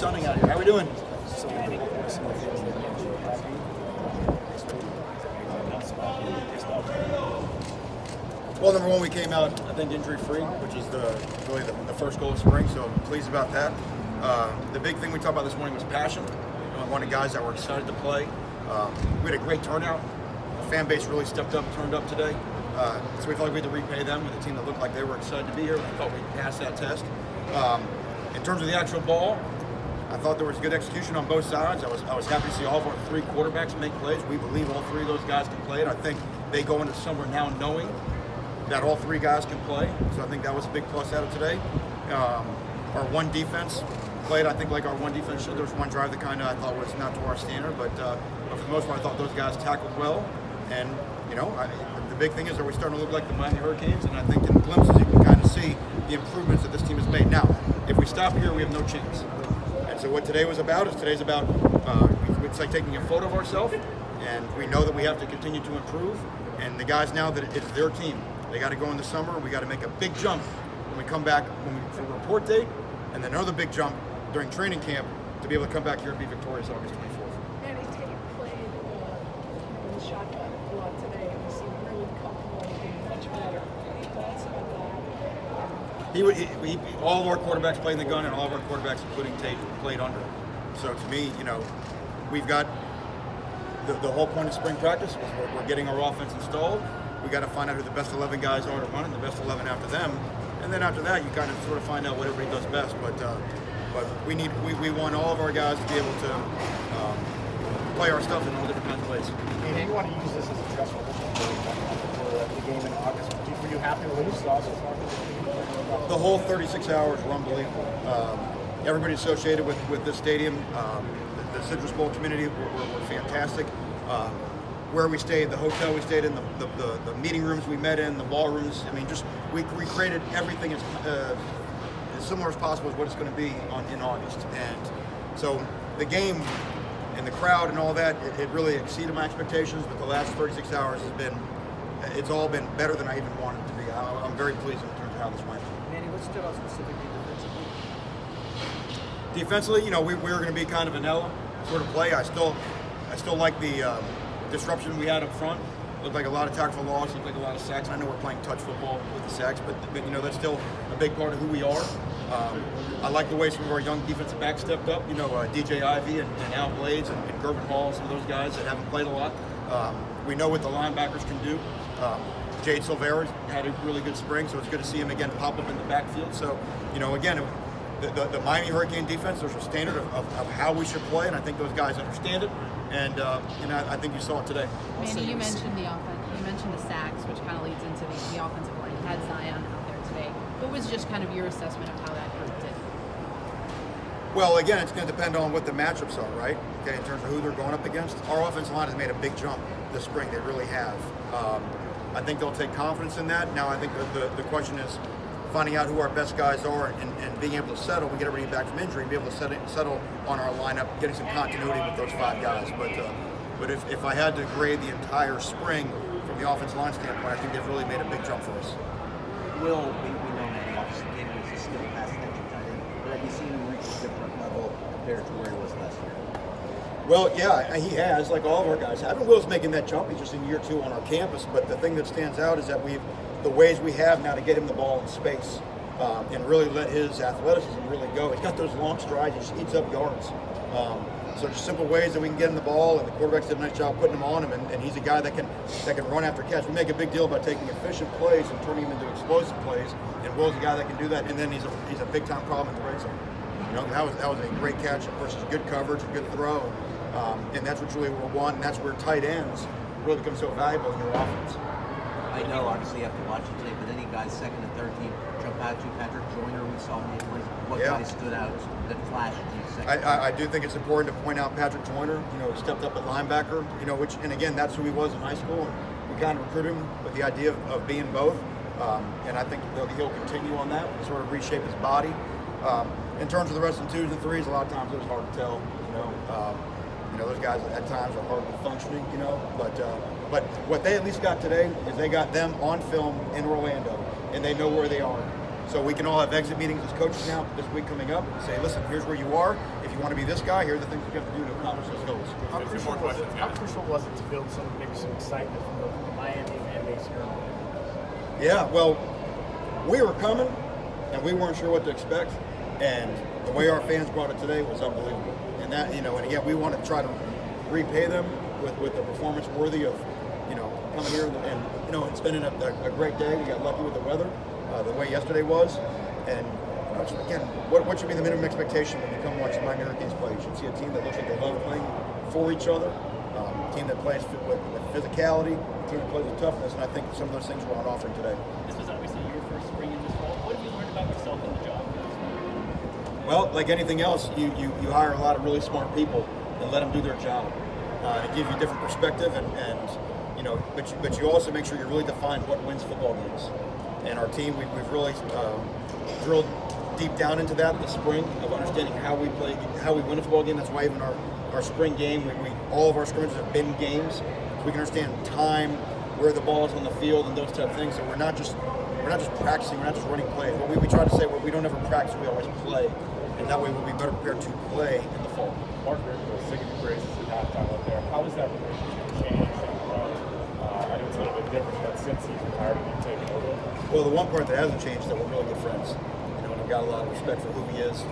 Sunning out here. How we doing? Well, number one, we came out, I think, injury-free, which is really the first goal of spring, so I'm pleased about that. The big thing we talked about this morning was passion. We wanted guys that were excited to play. We had a great turnout. The fan base really stepped up, turned up today. So we felt like we had to repay them with a team that looked like they were excited to be here. We thought we'd pass that test. In terms of the actual ball, I thought there was good execution on both sides. I was happy to see all of our three quarterbacks make plays. We believe all three of those guys can play it. I think they go into summer now knowing that all three guys can play. So I think that was a big plus out of today. Our one defense played, I think, like our one defense should. There was one drive that kind of I thought was not to our standard, but for the most part, I thought those guys tackled well. And, the big thing is, are we starting to look like the Miami Hurricanes? And I think in glimpses, you can kind of see the improvements that this team has made. Now, if we stop here, we have no chance. And so what today was about is today's about, it's like taking a photo of ourselves, and we know that we have to continue to improve. And the guys now that it's their team, they got to go in the summer. We got to make a big jump when we come back for report date, and then another big jump during training camp to be able to come back here and be victorious August 24th. Manny Tate played in the shotgun a lot today, and he seemed really comfortable and getting much better. Any thoughts about that? All of our quarterbacks played in the gun, and all of our quarterbacks, including Tate, played under. So to me, we've got the whole point of spring practice was we're getting our offense installed. We got to find out who the best 11 guys are to run, and the best 11 after them. And then after that, you kind of sort of find out what everybody does best. But we want all of our guys to be able to play our stuff in all different kinds of ways. And you want to use this as a dress rehearsal for the game in August. Were you happy with what you saw so far? The whole 36 hours were unbelievable. Everybody associated with this stadium, the Citrus Bowl community were fantastic. Where we stayed, the hotel we stayed in, the meeting rooms we met in, the ballrooms. I mean, just we created everything as similar as possible as what it's going to be in August. And so the game and the crowd and all that, it really exceeded my expectations. But the last 36 hours it's all been better than I even wanted it to be. I'm very pleased in terms of how this went. Manny, what stood out specifically Defensively, defensively? we were going to be kind of vanilla sort of play. I still like the disruption we had up front. Looked like a lot of tackle for loss. Looked like a lot of sacks. I know we're playing touch football with the sacks, but that's still a big part of who we are. I like the way some of our young defensive backs stepped up. DJ Ivy and Al Blades and Gervin Hall, some of those guys that haven't played a lot. We know what the linebackers can do. Jade Silvera had a really good spring, so it's good to see him again pop up in the backfield. So, again, the Miami Hurricane defense, there's a standard of how we should play, and I think those guys understand it. And I think you saw it today. Manny, you mentioned the offense. You mentioned the sacks, which kind of leads into the offensive line. You had Zion out there today. What was just kind of your assessment of how that group did? Well, again, it's going to depend on what the matchups are, right? Okay, in terms of who they're going up against. Our offensive line has made a big jump this spring. They really have. I think they'll take confidence in that. Now, I think the question is finding out who our best guys are and being able to settle. We get everybody back from injury and be able to settle on our lineup, getting some continuity with those five guys. But if I had to grade the entire spring from the offensive line standpoint, I think they've really made a big jump for us. Will, we know Manny obviously gave us a skill pass attention tight end, but have you seen him reach a different level compared to where he was last year? Well, yeah, he has, like all of our guys have. And Will's making that jump. He's just in year 2 on our campus. But the thing that stands out is that the ways we have now to get him the ball in space and really let his athleticism really go. He's got those long strides. He just eats up yards. So just simple ways that we can get him the ball, and the quarterbacks did a nice job putting him on him, and he's a guy that can run after catch. We make a big deal about taking efficient plays and turning them into explosive plays, and Will's a guy that can do that, and then he's a big-time problem in the red zone. That was a great catch versus good coverage, a good throw, and that's what's really what we want, and that's where tight ends really become so valuable in your offense. I know, obviously, you have to watch it today, but any guys second and third team jump out to you? Patrick Joyner, we saw him play. What guys stood out that flashed to you second? I do think it's important to point out Patrick Joyner, who stepped up at linebacker, and again, that's who he was in high school, and we kind of recruited him with the idea of being both, and I think he'll continue on that, sort of reshape his body. In terms of the rest of the 2s and 3s, a lot of times it was hard to tell, those guys at times are hardly functioning, but what they at least got today is they got them on film in Orlando, and they know where they are. So we can all have exit meetings as coaches now this week coming up and say, listen, here's where you are. If you you want to be this guy, here are the things you have to do to accomplish those goals. How crucial was it to build maybe some excitement from the Miami fan base here? Yeah, well, we were coming, and we weren't sure what to expect, and the way our fans brought it today was unbelievable. And that, and again, we want to try to repay them with a performance worthy of, coming here and spending a great day. We got lucky with the weather, the way yesterday was, and again, what should be the minimum expectation when you come watch the Miami Hurricanes play? You should see a team that looks like they love playing for each other, a team that plays with physicality, a team that plays with toughness, and I think some of those things were on offer today. This was obviously your first spring in this role. What have you learned about yourself in the job? Well, like anything else, you hire a lot of really smart people and let them do their job. It gives you a different perspective, but you also make sure you really define what wins football games. And our team, we've really drilled deep down into that this spring of understanding how we play, how we win a football game. That's why even our spring game, all of our scrimmages have been games, so we can understand time, where the ball is on the field, and those type of things. So we're not just practicing, we're not just running plays. But we try to say, well, we don't ever practice, we always play, and that way we'll be better prepared to play in the fall. Mark Richt was singing your praises at halftime up there. How has that relationship changed? I know it's a little bit different, but since he's retired and you've taken over? Well, the one part that hasn't changed is that we're really good friends. And I've got a lot of respect for who he is,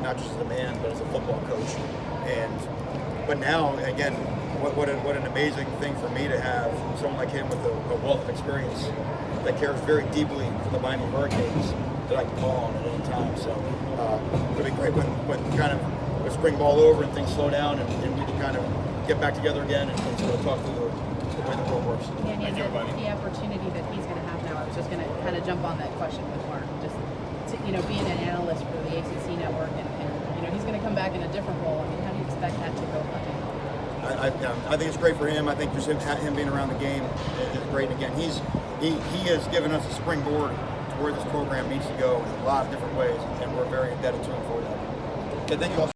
not just as a man, but as a football coach. But now, again, what an amazing thing for me to have someone like him with a wealth of experience that cares very deeply for the Miami Hurricanes that I can call on at any time. So it'll be great when kind of with spring ball over and things slow down and we can kind of get back together again and sort of talk through the way the world works. Yeah, and the opportunity that he's going to have now. I was just going to kind of jump on that question with Mark. Just to, being an analyst for the ACC network, and he's going to come back in a different role. I mean, how do you expect that to go for him? I think it's great for him. I think just him being around the game is great. And again, he has given us a springboard to where this program needs to go in a lot of different ways, and we're very indebted to him for that. Okay, thank you all.